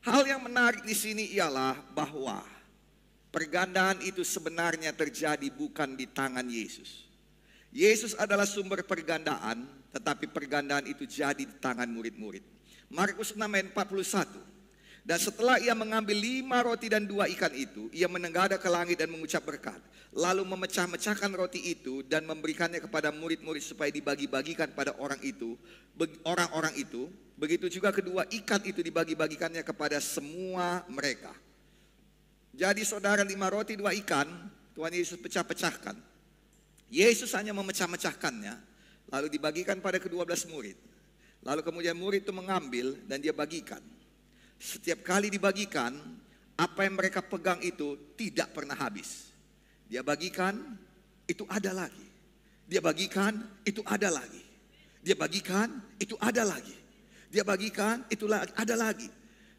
Hal yang menarik di sini ialah bahwa pergandaan itu sebenarnya terjadi bukan di tangan Yesus. Yesus adalah sumber pergandaan, tetapi pergandaan itu jadi di tangan murid-murid. Markus 6 ayat 41. Dan setelah ia mengambil 5 roti dan 2 ikan itu, ia menengadah ke langit dan mengucap berkat. Lalu memecah-mecahkan roti itu dan memberikannya kepada murid-murid supaya dibagi-bagikan pada orang-orang itu. Begitu juga kedua ikan itu dibagi-bagikannya kepada semua mereka. Jadi saudara, 5 roti 2 ikan Tuhan Yesus pecah-pecahkan. Yesus hanya memecah-mecahkannya, lalu dibagikan pada ke-12 murid. Lalu kemudian murid itu mengambil dan dia bagikan. Setiap kali dibagikan, apa yang mereka pegang itu tidak pernah habis. Dia bagikan, itu ada lagi. Dia bagikan, itu ada lagi. Dia bagikan, itu ada lagi. Dia bagikan, itu ada lagi.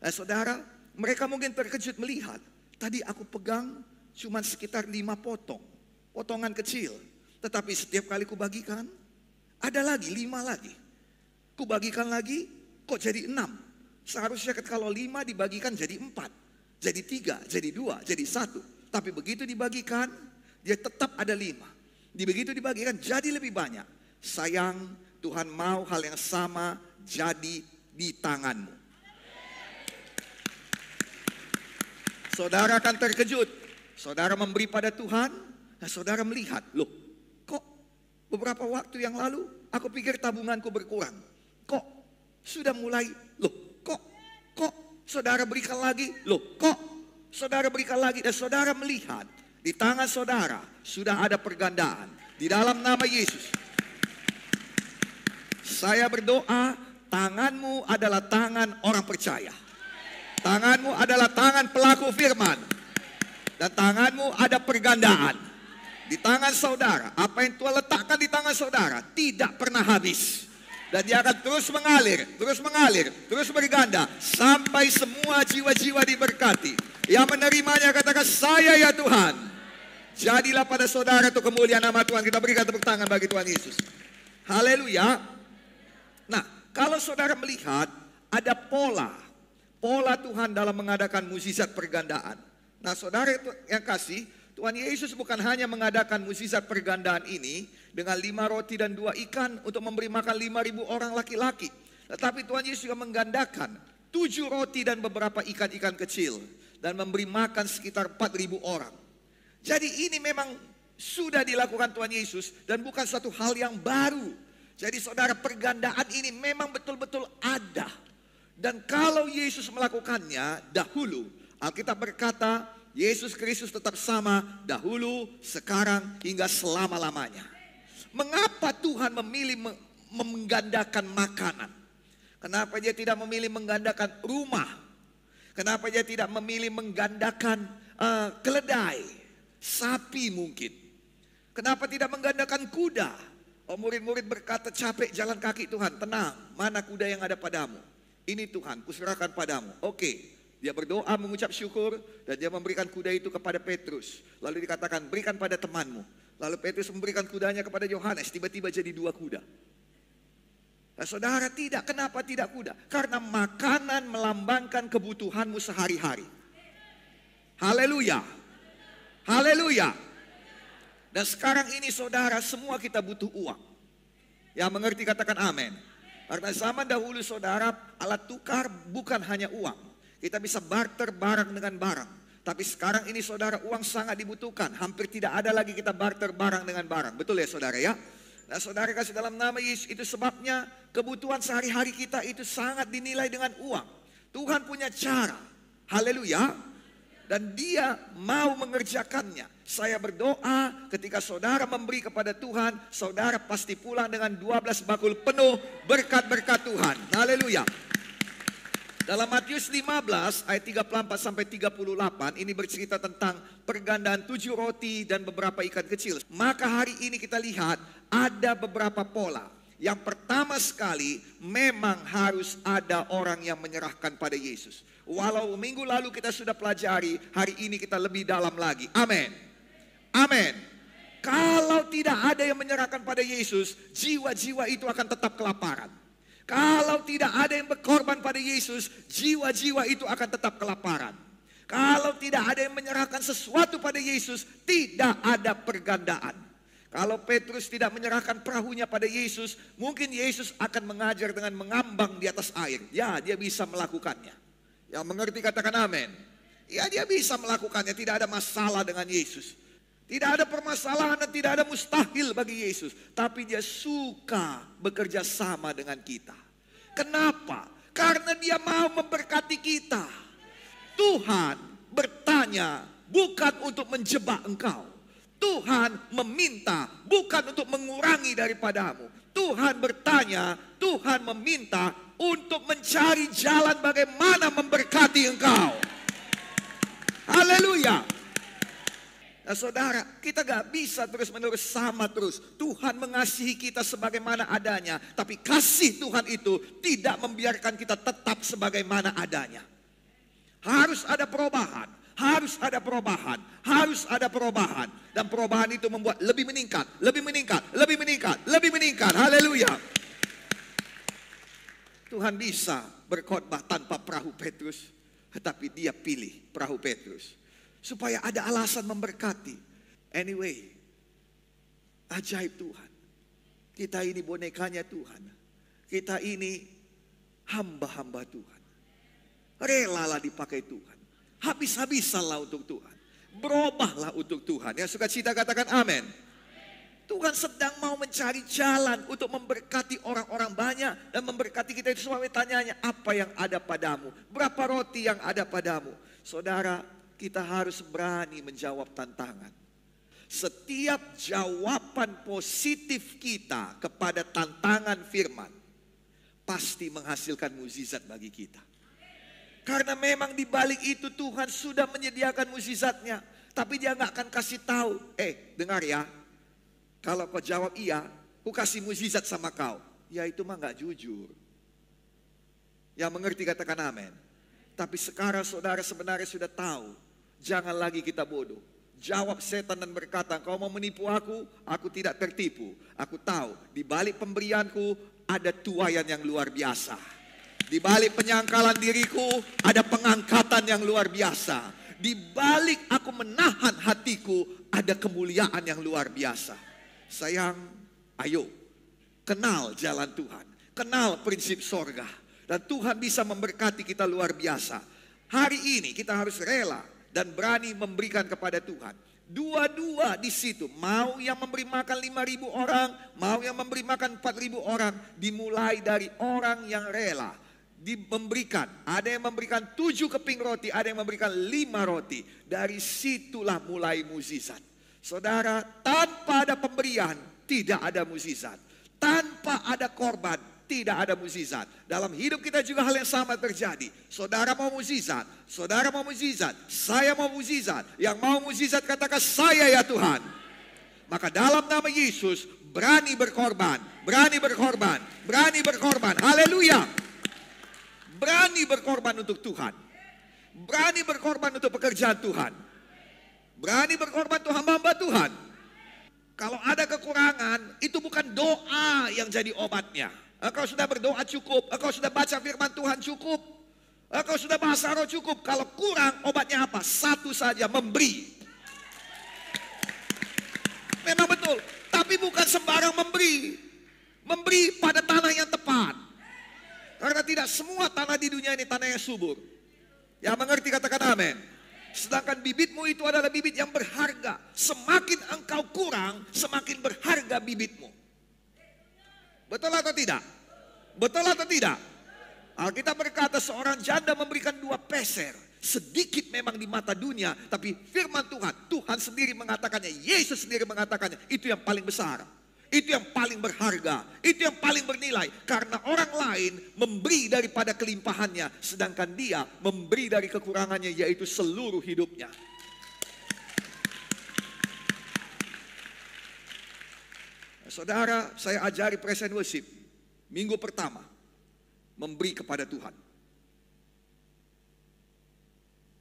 Nah, saudara, mereka mungkin terkejut melihat, tadi aku pegang cuma sekitar 5 potong, potongan kecil. Tetapi setiap kali ku bagikan, ada lagi, 5 lagi. Ku bagikan lagi, kok jadi 6. Seharusnya kalau 5 dibagikan jadi 4, jadi 3, jadi 2, jadi 1. Tapi begitu dibagikan, dia tetap ada 5. Begitu dibagikan jadi lebih banyak. Sayang, Tuhan mau hal yang sama jadi di tanganmu. Saudara akan terkejut. Saudara memberi pada Tuhan, nah saudara melihat, loh kok beberapa waktu yang lalu aku pikir tabunganku berkurang. Kok sudah mulai, loh kok saudara berikan lagi, loh kok saudara berikan lagi. Dan saudara melihat di tangan saudara sudah ada pergandaan di dalam nama Yesus. Saya berdoa, tanganmu adalah tangan orang percaya. Tanganmu adalah tangan pelaku firman. Dan tanganmu ada pergandaan di tangan saudara. Apa yang Tuhan letakkan di tangan saudara tidak pernah habis. Dan dia akan terus mengalir, terus berganda sampai semua jiwa-jiwa diberkati. Yang menerimanya katakan, saya ya Tuhan. Jadilah pada saudara itu kemuliaan nama Tuhan. Kita berikan tepuk tangan bagi Tuhan Yesus. Haleluya. Nah, kalau saudara melihat ada pola Tuhan dalam mengadakan mukjizat pergandaan. Nah, saudara yang kasih, Tuhan Yesus bukan hanya mengadakan mukjizat pergandaan ini dengan 5 roti dan 2 ikan untuk memberi makan 5.000 orang laki-laki. Tetapi Tuhan Yesus juga menggandakan 7 roti dan beberapa ikan-ikan kecil dan memberi makan sekitar 4.000 orang. Jadi ini memang sudah dilakukan Tuhan Yesus dan bukan suatu hal yang baru. Jadi saudara, pergandaan ini memang betul-betul ada. Dan kalau Yesus melakukannya dahulu, Alkitab berkata Yesus Kristus tetap sama dahulu, sekarang, hingga selama-lamanya. Mengapa Tuhan memilih menggandakan makanan? Kenapa dia tidak memilih menggandakan rumah? Kenapa dia tidak memilih menggandakan keledai, sapi mungkin? Kenapa tidak menggandakan kuda? Oh, murid-murid berkata, capek jalan kaki Tuhan. Tenang, mana kuda yang ada padamu? Ini Tuhan, kuserahkan padamu. Oke. Dia berdoa mengucap syukur dan dia memberikan kuda itu kepada Petrus. Lalu dikatakan berikan pada temanmu. Lalu Petrus memberikan kudanya kepada Yohanes. Tiba-tiba jadi 2 kuda. Nah, saudara, tidak. Kenapa tidak kuda? Karena makanan melambangkan kebutuhanmu sehari-hari. Haleluya. Haleluya. Dan sekarang ini saudara, semua kita butuh uang. Yang mengerti katakan amin. Karena zaman dahulu saudara, alat tukar bukan hanya uang. Kita bisa barter barang dengan barang. Tapi sekarang ini saudara, uang sangat dibutuhkan. Hampir tidak ada lagi kita barter barang dengan barang. Betul ya saudara ya? Nah, saudara kasih dalam nama Yesus, itu sebabnya kebutuhan sehari-hari kita itu sangat dinilai dengan uang. Tuhan punya cara. Haleluya. Dan dia mau mengerjakannya. Saya berdoa ketika saudara memberi kepada Tuhan, saudara pasti pulang dengan 12 bakul penuh berkat-berkat Tuhan. Haleluya. Dalam Matius 15 ayat 34 sampai 38 ini bercerita tentang pergandaan 7 roti dan beberapa ikan kecil. Maka hari ini kita lihat ada beberapa pola. Yang pertama sekali memang harus ada orang yang menyerahkan pada Yesus. Walau minggu lalu kita sudah pelajari, hari ini kita lebih dalam lagi. Amin. Amin. Kalau tidak ada yang menyerahkan pada Yesus, jiwa-jiwa itu akan tetap kelaparan. Kalau tidak ada yang berkorban pada Yesus, jiwa-jiwa itu akan tetap kelaparan. Kalau tidak ada yang menyerahkan sesuatu pada Yesus, tidak ada pergandaan. Kalau Petrus tidak menyerahkan perahunya pada Yesus, mungkin Yesus akan mengajar dengan mengambang di atas air. Ya, dia bisa melakukannya. Yang mengerti katakan amin. Ya, dia bisa melakukannya, tidak ada masalah dengan Yesus. Tidak ada permasalahan dan tidak ada mustahil bagi Yesus. Tapi dia suka bekerja sama dengan kita. Kenapa? Karena dia mau memberkati kita. Tuhan bertanya bukan untuk menjebak engkau. Tuhan meminta bukan untuk mengurangi daripadamu. Tuhan bertanya, Tuhan meminta untuk mencari jalan bagaimana memberkati engkau. Haleluya. Nah saudara, kita gak bisa terus-menerus sama terus. Tuhan mengasihi kita sebagaimana adanya. Tapi kasih Tuhan itu tidak membiarkan kita tetap sebagaimana adanya. Harus ada perubahan, harus ada perubahan, harus ada perubahan. Dan perubahan itu membuat lebih meningkat, lebih meningkat, lebih meningkat, lebih meningkat. Haleluya. Tuhan bisa berkhotbah tanpa perahu Petrus, tetapi dia pilih perahu Petrus. Supaya ada alasan memberkati. Anyway, ajaib Tuhan. Kita ini bonekanya Tuhan. Kita ini hamba-hamba Tuhan. Relalah dipakai Tuhan. Habis-habisanlah untuk Tuhan. Berubahlah untuk Tuhan. Yang suka cita katakan amin. Tuhan sedang mau mencari jalan untuk memberkati orang-orang banyak. Dan memberkati kita itu semua. Tanyanya, apa yang ada padamu? Berapa roti yang ada padamu? Saudara, kita harus berani menjawab tantangan. Setiap jawaban positif kita kepada tantangan firman pasti menghasilkan mukjizat bagi kita. Karena memang di balik itu Tuhan sudah menyediakan mukjizatnya. Tapi dia gak akan kasih tahu. Dengar ya. Kalau kau jawab iya, ku kasih mukjizat sama kau. Ya itu mah gak jujur. Yang mengerti katakan amin. Tapi sekarang saudara sebenarnya sudah tahu. Jangan lagi kita bodoh. Jawab setan dan berkata, kau mau menipu aku tidak tertipu. Aku tahu di balik pemberianku ada tuaian yang luar biasa. Di balik penyangkalan diriku ada pengangkatan yang luar biasa. Di balik aku menahan hatiku ada kemuliaan yang luar biasa. Sayang, ayo kenal jalan Tuhan. Kenal prinsip sorga. Dan Tuhan bisa memberkati kita luar biasa. Hari ini kita harus rela dan berani memberikan kepada Tuhan. Dua-dua di situ. Mau yang memberi makan 5.000 orang, mau yang memberi makan 4.000 orang. Dimulai dari orang yang rela memberikan. Ada yang memberikan 7 keping roti, ada yang memberikan 5 roti. Dari situlah mulai mukjizat. Saudara, tanpa ada pemberian tidak ada mukjizat. Tanpa ada korban tidak ada mukjizat. Dalam hidup kita juga hal yang sama terjadi. Saudara mau mukjizat, saudara mau mukjizat, saya mau mukjizat. Yang mau mukjizat katakan saya ya Tuhan. Maka dalam nama Yesus berani berkorban, berani berkorban, berani berkorban. Haleluya. Berani berkorban untuk Tuhan. Berani berkorban untuk pekerjaan Tuhan. Berani berkorban untuk hamba-hamba Tuhan. Kalau ada kekurangan, itu bukan doa yang jadi obatnya. Engkau sudah berdoa cukup. Engkau sudah baca firman Tuhan cukup. Engkau sudah bahasa roh cukup. Kalau kurang, obatnya apa? Satu saja, memberi. Memang betul. Tapi bukan sembarang memberi. Memberi pada tanah yang tepat. Karena tidak semua tanah di dunia ini tanah yang subur. Yang mengerti katakan amin. Sedangkan bibitmu itu adalah bibit yang berharga. Semakin engkau kurang, semakin berharga bibitmu. Betul atau tidak? Betul atau tidak? Alkitab berkata seorang janda memberikan 2 peser. Sedikit memang di mata dunia. Tapi firman Tuhan, Tuhan sendiri mengatakannya. Yesus sendiri mengatakannya. Itu yang paling besar. Itu yang paling berharga, itu yang paling bernilai. Karena orang lain memberi daripada kelimpahannya, sedangkan dia memberi dari kekurangannya, yaitu seluruh hidupnya. Saudara, saya ajari praise and worship. Minggu pertama, memberi kepada Tuhan.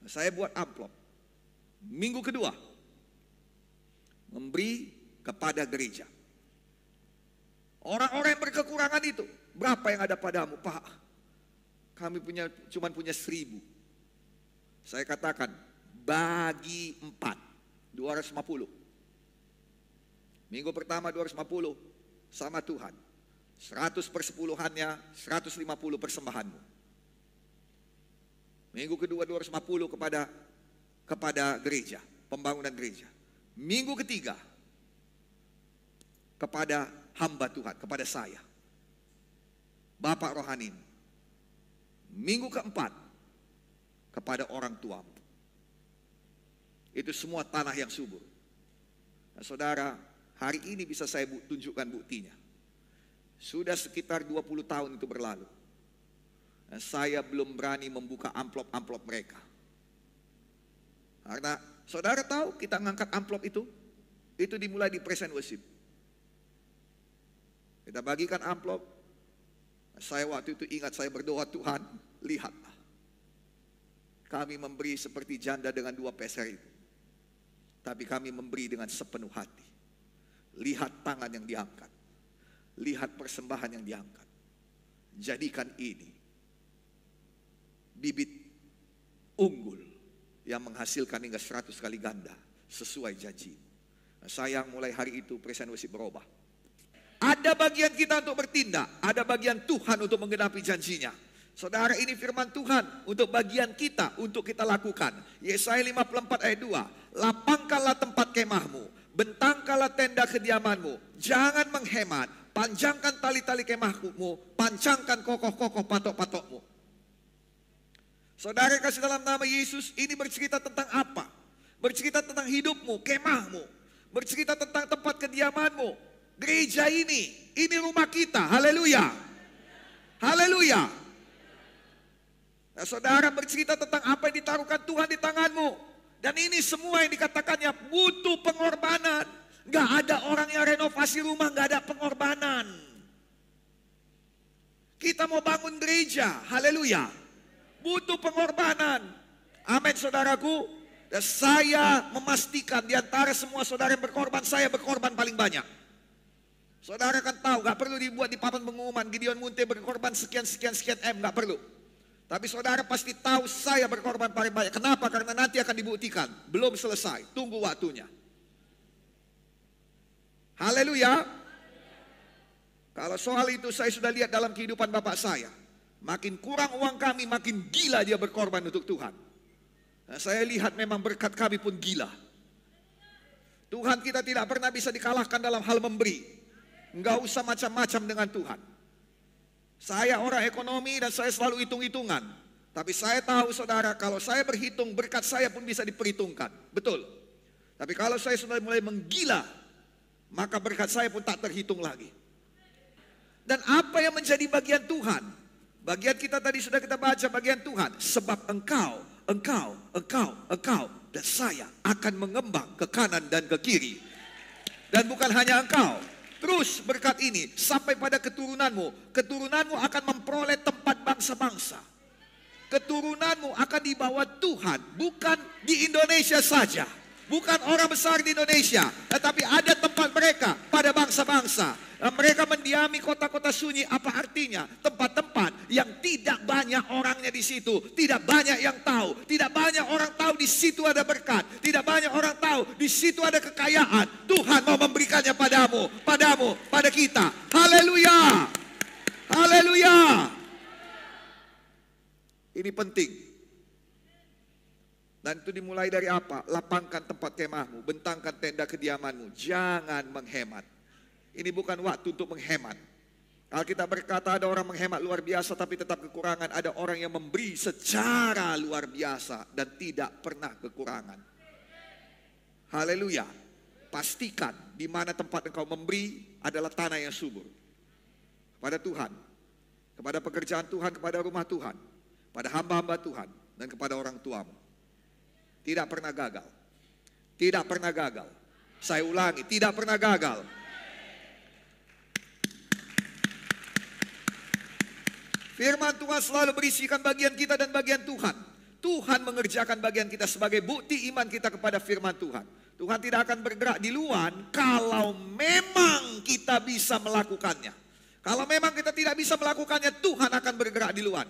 Saya buat amplop. Minggu kedua, memberi kepada gereja. Orang-orang yang berkekurangan itu, berapa yang ada padamu? Pak, kami cuma punya 1.000. Saya katakan, bagi 4, 250. Minggu pertama 250 sama Tuhan. 100 persepuluhannya, 150 persembahanmu. Minggu kedua 250 kepada gereja, pembangunan gereja. Minggu ketiga kepada hamba Tuhan, kepada saya, Bapak rohani. Minggu keempat kepada orang tuamu. Itu semua tanah yang subur. Nah, saudara, hari ini bisa saya tunjukkan buktinya. Sudah sekitar 20 tahun itu berlalu. Nah, saya belum berani membuka amplop-amplop mereka. Karena saudara tahu kita ngangkat amplop itu dimulai di praise and worship. Kita bagikan amplop. Saya waktu itu ingat saya berdoa, Tuhan, lihatlah. Kami memberi seperti janda dengan 2 peser itu. Tapi kami memberi dengan sepenuh hati. Lihat tangan yang diangkat. Lihat persembahan yang diangkat. Jadikan ini bibit unggul yang menghasilkan hingga 100 kali ganda sesuai janji. Nah, sayang mulai hari itu praise and worship berubah. Ada bagian kita untuk bertindak, ada bagian Tuhan untuk menggenapi janjinya. Saudara, ini firman Tuhan untuk bagian kita, untuk kita lakukan. Yesaya 54 ayat 2. Lapangkanlah tempat kemahmu, bentangkanlah tenda kediamanmu. Jangan menghemat, panjangkan tali-tali kemahmu, pancangkan kokoh-kokoh patok-patokmu. Saudara kasih dalam nama Yesus, ini bercerita tentang apa? Bercerita tentang hidupmu, kemahmu. Bercerita tentang tempat kediamanmu. Gereja ini rumah kita. Haleluya. Haleluya. Nah, saudara, bercerita tentang apa yang ditaruhkan Tuhan di tanganmu. Dan ini semua yang dikatakannya butuh pengorbanan. Gak ada orang yang renovasi rumah gak ada pengorbanan. Kita mau bangun gereja. Haleluya. Butuh pengorbanan. Amin, saudaraku. Dan saya memastikan di antara semua saudara yang berkorban, saya berkorban paling banyak. Saudara kan tahu, gak perlu dibuat di papan pengumuman Gideon Munte berkorban sekian M, gak perlu. Tapi saudara pasti tahu saya berkorban paling banyak. Kenapa? Karena nanti akan dibuktikan. Belum selesai, tunggu waktunya. Haleluya. Kalau soal itu saya sudah lihat dalam kehidupan bapak saya. Makin kurang uang kami, makin gila dia berkorban untuk Tuhan. Nah, saya lihat memang berkat kami pun gila. Tuhan kita tidak pernah bisa dikalahkan dalam hal memberi. Enggak usah macam-macam dengan Tuhan. Saya orang ekonomi dan saya selalu hitung-hitungan. Tapi saya tahu saudara, kalau saya berhitung, berkat saya pun bisa diperhitungkan. Betul. Tapi kalau saya sudah mulai menggila, maka berkat saya pun tak terhitung lagi. Dan apa yang menjadi bagian Tuhan? Bagian kita tadi sudah kita baca bagian Tuhan. Sebab engkau dan saya akan mengembang ke kanan dan ke kiri. Dan bukan hanya engkau. Terus berkat ini sampai pada keturunanmu. Keturunanmu akan memperoleh tempat bangsa-bangsa. Keturunanmu akan dibawa Tuhan. Bukan di Indonesia saja. Bukan orang besar di Indonesia. Tetapi ada tempat mereka pada bangsa-bangsa. Mereka mendiami kota-kota sunyi. Apa artinya? Tempat-tempat yang tidak banyak orangnya di situ. Tidak banyak yang tahu. Tidak banyak orang tahu di situ ada berkat. Tidak banyak orang tahu di situ ada kekayaan. Tuhan mau memberikannya padamu, pada kita. Haleluya. Haleluya. Ini penting. Dan itu dimulai dari apa? Lapangkan tempat kemahmu, bentangkan tenda kediamanmu. Jangan menghemat. Ini bukan waktu untuk menghemat. Kalau kita berkata ada orang menghemat luar biasa tapi tetap kekurangan, ada orang yang memberi secara luar biasa dan tidak pernah kekurangan. Haleluya. Pastikan di mana tempat engkau memberi adalah tanah yang subur. Kepada Tuhan, kepada pekerjaan Tuhan, kepada rumah Tuhan, pada hamba-hamba Tuhan, dan kepada orang tuamu. Tidak pernah gagal. Tidak pernah gagal. Saya ulangi, tidak pernah gagal. Firman Tuhan selalu berisikan bagian kita dan bagian Tuhan. Tuhan mengerjakan bagian kita sebagai bukti iman kita kepada firman Tuhan. Tuhan tidak akan bergerak di luar kalau memang kita bisa melakukannya. Kalau memang kita tidak bisa melakukannya, Tuhan akan bergerak di luar.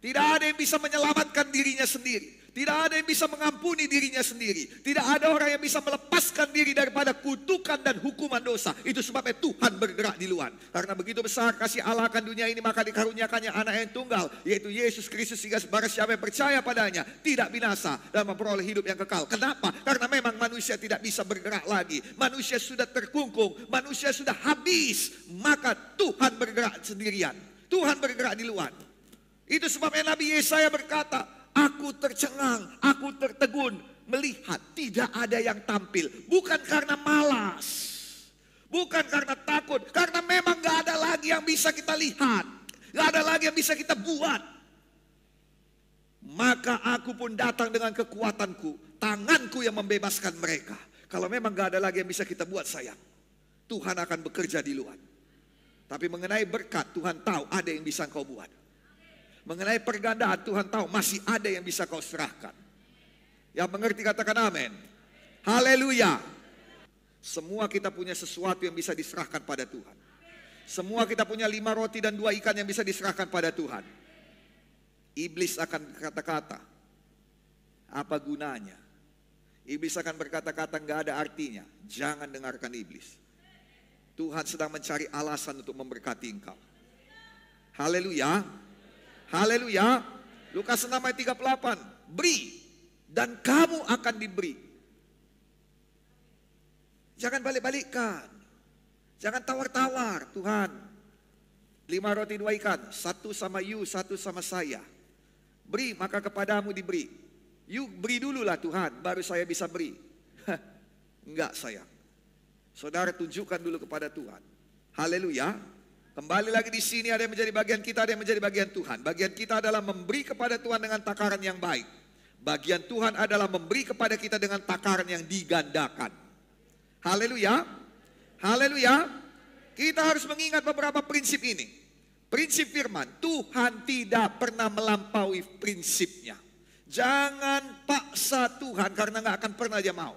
Tidak ada yang bisa menyelamatkan dirinya sendiri. Tidak ada yang bisa mengampuni dirinya sendiri. Tidak ada orang yang bisa melepaskan diri daripada kutukan dan hukuman dosa. Itu sebabnya Tuhan bergerak di luar. Karena begitu besar kasih Allah akan dunia ini, maka dikaruniakannya anak yang tunggal, yaitu Yesus Kristus, sehingga barang siapa yang percaya padanya tidak binasa dan memperoleh hidup yang kekal. Kenapa? Karena memang manusia tidak bisa bergerak lagi. Manusia sudah terkungkung, manusia sudah habis. Maka Tuhan bergerak sendirian. Tuhan bergerak di luar. Itu sebabnya Nabi Yesaya berkata, aku tercengang, aku tertegun melihat tidak ada yang tampil. Bukan karena malas, bukan karena takut, karena memang gak ada lagi yang bisa kita lihat, gak ada lagi yang bisa kita buat. Maka aku pun datang dengan kekuatanku, tanganku yang membebaskan mereka. Kalau memang gak ada lagi yang bisa kita buat, sayang, Tuhan akan bekerja di luar. Tapi mengenai berkat, Tuhan tahu ada yang bisa kau buat. Mengenai pergandaan, Tuhan tahu masih ada yang bisa kau serahkan. Yang mengerti katakan amin. Haleluya. Semua kita punya sesuatu yang bisa diserahkan pada Tuhan. Semua kita punya 5 roti dan 2 ikan yang bisa diserahkan pada Tuhan. Iblis akan berkata-kata, apa gunanya? Iblis akan berkata-kata nggak ada artinya. Jangan dengarkan iblis. Tuhan sedang mencari alasan untuk memberkati engkau. Haleluya. Haleluya. Lukas 6 ayat 38. Beri dan kamu akan diberi. Jangan balik-balikkan. Jangan tawar-tawar. Tuhan, 5 roti 2 ikan. 1 sama you, 1 sama saya. Beri maka kepadamu diberi. You beri dulu lah Tuhan, baru saya bisa beri. Enggak sayang. Saudara tunjukkan dulu kepada Tuhan. Haleluya. Kembali lagi di sini, ada yang menjadi bagian kita, ada yang menjadi bagian Tuhan. Bagian kita adalah memberi kepada Tuhan dengan takaran yang baik. Bagian Tuhan adalah memberi kepada kita dengan takaran yang digandakan. Haleluya. Haleluya. Kita harus mengingat beberapa prinsip ini. Prinsip firman, Tuhan tidak pernah melampaui prinsipnya. Jangan paksa Tuhan karena gak akan pernah dia mau.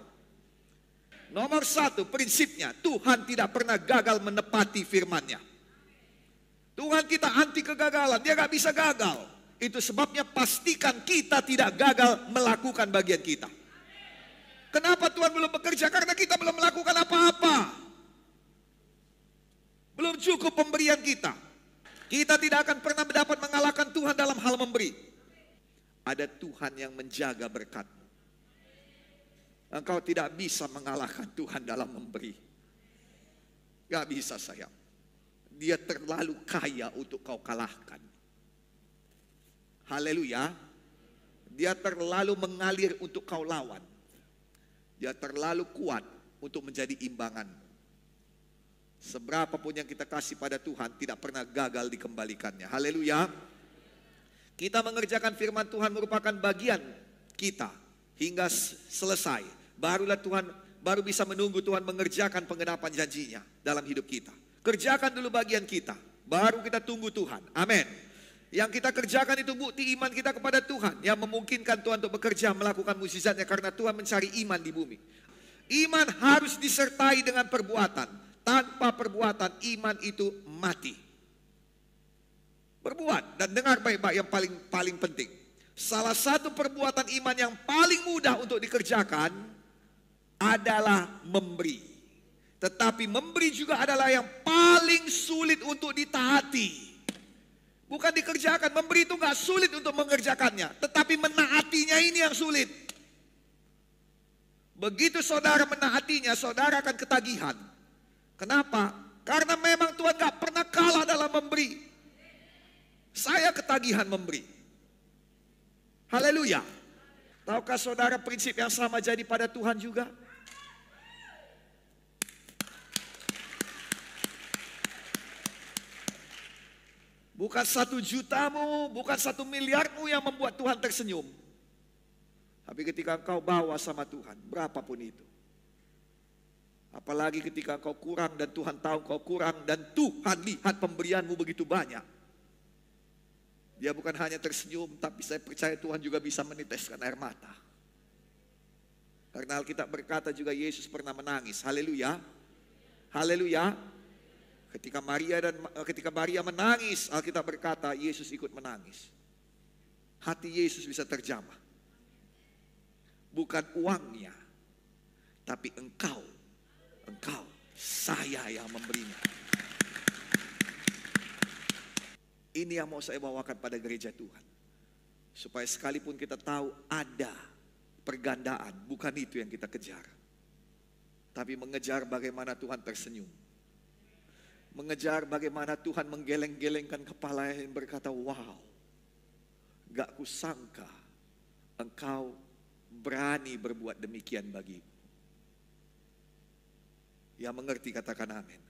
Nomor 1 prinsipnya, Tuhan tidak pernah gagal menepati firman-Nya. Tuhan kita anti kegagalan, dia gak bisa gagal. Itu sebabnya pastikan kita tidak gagal melakukan bagian kita. Kenapa Tuhan belum bekerja? Karena kita belum melakukan apa-apa. Belum cukup pemberian kita. Kita tidak akan pernah dapat mengalahkan Tuhan dalam hal memberi. Ada Tuhan yang menjaga berkat-Mu. Engkau tidak bisa mengalahkan Tuhan dalam memberi. Gak bisa sayang. Dia terlalu kaya untuk kau kalahkan. Haleluya. Dia terlalu mengalir untuk kau lawan. Dia terlalu kuat untuk menjadi imbangan. Seberapa pun yang kita kasih pada Tuhan tidak pernah gagal dikembalikannya. Haleluya. Kita mengerjakan firman Tuhan merupakan bagian kita hingga selesai. Barulah Tuhan baru bisa menunggu Tuhan mengerjakan penggenapan janjinya dalam hidup kita. Kerjakan dulu bagian kita, baru kita tunggu Tuhan. Amin. Yang kita kerjakan itu bukti iman kita kepada Tuhan, yang memungkinkan Tuhan untuk bekerja melakukan mukjizatnya, karena Tuhan mencari iman di bumi. Iman harus disertai dengan perbuatan. Tanpa perbuatan iman itu mati. Berbuat dan dengar baik-baik yang paling penting. Salah satu perbuatan iman yang paling mudah untuk dikerjakan adalah memberi. Tetapi memberi juga adalah yang paling sulit untuk ditaati. Bukan dikerjakan, memberi itu gak sulit untuk mengerjakannya. Tetapi menaatinya ini yang sulit. Begitu saudara menaatinya, saudara akan ketagihan. Kenapa? Karena memang Tuhan gak pernah kalah dalam memberi. Saya ketagihan memberi. Haleluya. Tahukah saudara prinsip yang sama jadi pada Tuhan juga? Bukan 1 jutamu, bukan 1 miliarmu yang membuat Tuhan tersenyum. Tapi ketika engkau bawa sama Tuhan, berapapun itu. Apalagi ketika engkau kurang dan Tuhan tahu engkau kurang dan Tuhan lihat pemberianmu begitu banyak. Dia bukan hanya tersenyum, tapi saya percaya Tuhan juga bisa meneteskan air mata. Karena Alkitab berkata juga Yesus pernah menangis. Haleluya. Haleluya. Ketika Maria menangis, Alkitab berkata Yesus ikut menangis. Hati Yesus bisa terjamah. Bukan uangnya, tapi engkau, saya yang memberinya. Ini yang mau saya bawakan pada gereja Tuhan. Supaya sekalipun kita tahu ada pergandaan, bukan itu yang kita kejar. Tapi mengejar bagaimana Tuhan tersenyum. Mengejar bagaimana Tuhan menggeleng-gelengkan kepala yang berkata, wow, gak kusangka engkau berani berbuat demikian bagiku. Yang mengerti katakan amin.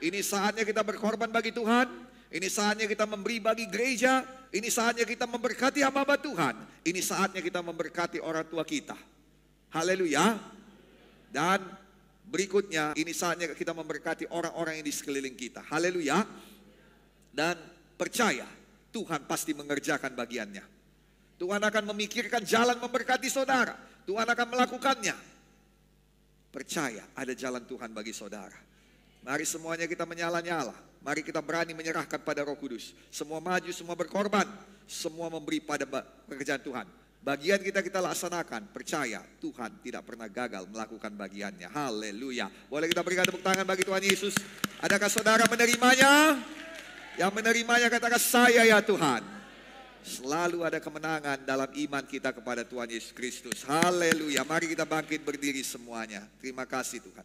Ini saatnya kita berkorban bagi Tuhan. Ini saatnya kita memberi bagi gereja. Ini saatnya kita memberkati hamba-hamba Tuhan. Ini saatnya kita memberkati orang tua kita. Haleluya. Dan berikutnya, ini saatnya kita memberkati orang-orang yang di sekeliling kita. Haleluya. Dan percaya, Tuhan pasti mengerjakan bagiannya. Tuhan akan memikirkan jalan memberkati saudara. Tuhan akan melakukannya. Percaya, ada jalan Tuhan bagi saudara. Mari semuanya kita menyala-nyala. Mari kita berani menyerahkan pada Roh Kudus. Semua maju, semua berkorban. Semua memberi pada pekerjaan Tuhan. Bagian kita laksanakan. Percaya Tuhan tidak pernah gagal melakukan bagiannya. Haleluya. Boleh kita berikan tepuk tangan bagi Tuhan Yesus. Adakah saudara menerimanya? Yang menerimanya katakan saya ya Tuhan. Selalu ada kemenangan dalam iman kita kepada Tuhan Yesus Kristus. Haleluya. Mari kita bangkit berdiri semuanya. Terima kasih Tuhan.